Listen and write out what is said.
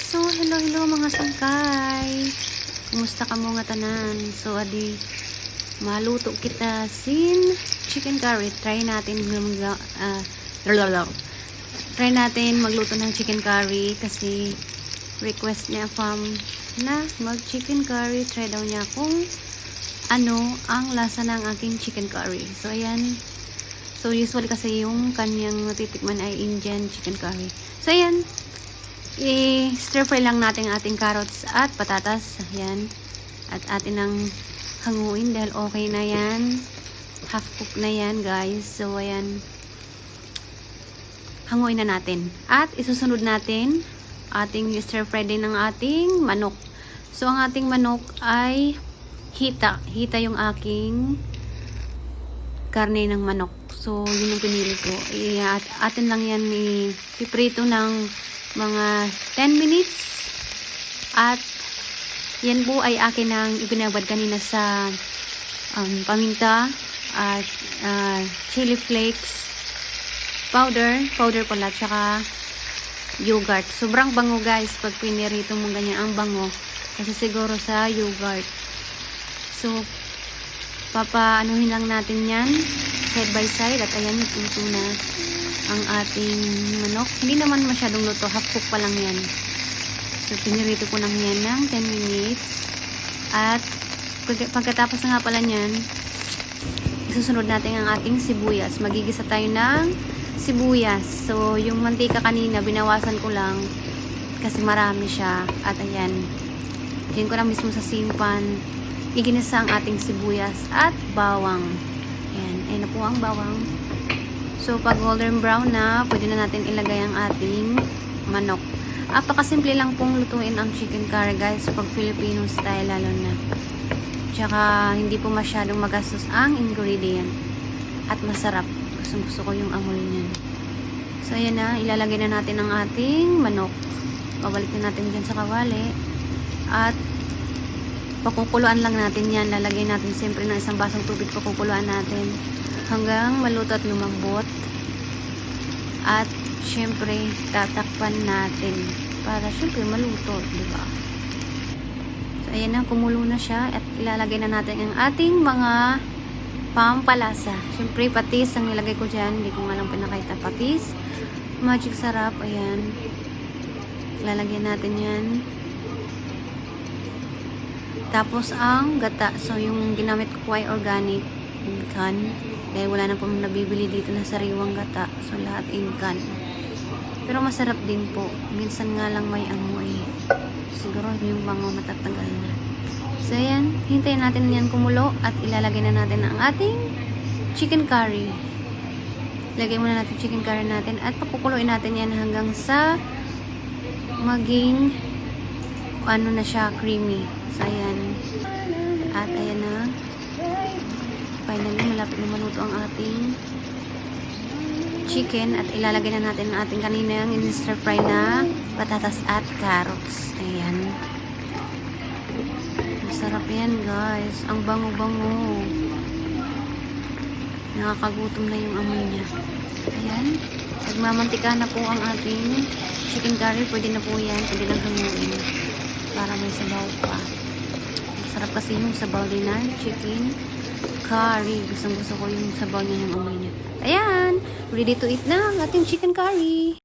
So, hello mga sangkay. Kumusta ka mo nga tanan? So, adi, maluto kita sin chicken curry. Try natin magluto ng chicken curry kasi request niya from na mag chicken curry. Try daw niya kung ano ang lasa ng aking chicken curry. So, ayan. So, usually kasi yung kanyang natitikman ay Indian chicken curry. So, ayan. I-stir fry lang natin ating carrots at patatas. Ayan. At atin ang hanguin dahil okay na yan. Half cook na yan, guys. So, ayan. Hanguin na natin. At isusunod natin ating stir fry din ng ating manok. So, ang ating manok ay hita. Hita yung aking karne ng manok. So, yun ang pinili ko. Atin lang yan ipiprito ng mga 10 minutes. At yan po ay akin ang ibinabad kanina sa paminta at chili flakes powder pala, tsaka yogurt. Sobrang bango, guys, pag pinirito mo ganyan. Ang bango kasi siguro sa yogurt. So, papaanuhin lang natin yan side by side. At ayan, ito na ang ating manok. Hindi naman masyadong luto, half cook pa lang yan. So, pinirito ko lang yan ng 10 minutes. At pagkatapos na nga pala nyan, isusunod natin ang ating sibuyas. Magigisa tayo ng sibuyas. So, yung mantika kanina, binawasan ko lang kasi marami siya. At ayan, diyan ko lang mismo sa simpan iginisa ang ating sibuyas at bawang. Ayan, ayun na po ang bawang. So, pag golden brown na, pwede na natin ilagay ang ating manok. Apakasimple lang pong lutuin ang chicken curry, guys, pag Filipino style lalo na. Tsaka, hindi po masyadong magastos ang ingredient. At masarap. Gusto ko yung amoy niyan. So, ayan na. Ilalagay na natin ang ating manok. Pabalik na natin dyan sa kawali. At, pakukuluan lang natin yan. Lalagay natin siyempre ng isang basong tubig. Pakukuluan natin hanggang maluto at lumambot. At syempre tatakpan natin para syempre maluto, diba? So ayan na, kumulo na siya at ilalagay na natin ang ating mga pampalasa. Syempre patis ang nilagay ko dyan, hindi ko nga lang pinakita. Patis, magic sarap, ayan, ilalagay natin yan. Tapos ang gata, so yung ginamit ko ay organic incan. Dahil wala na po nabibili dito na sariwang gata. So, lahat incan. Pero masarap din po. Minsan nga lang may amoy. Siguro yung bango matatanggal na. So, ayan. Hintayin natin yan kumulo. At ilalagay na natin ang ating chicken curry. Lagay muna natin chicken curry natin. At pakukuluin natin yan hanggang sa maging ano na siya, creamy. So, ayan. At ayan na. Finally, malapit na maluto ang ating chicken at ilalagay na natin ang ating kaninang in-stir fry na patatas at carrots. Ayan. Masarap yan, guys. Ang bango-bango. Nakakagutom na yung amoy niya. Ayan. Nagmamantika na po ang ating chicken curry. Pwede na po yan. Pwede lang hanguin para may sabaw pa. Masarap kasi yung sabaw din na chicken curry. Gusto ko yung sabaw niya, yung amoy niya. Ayan, ready to eat na ang ating chicken curry.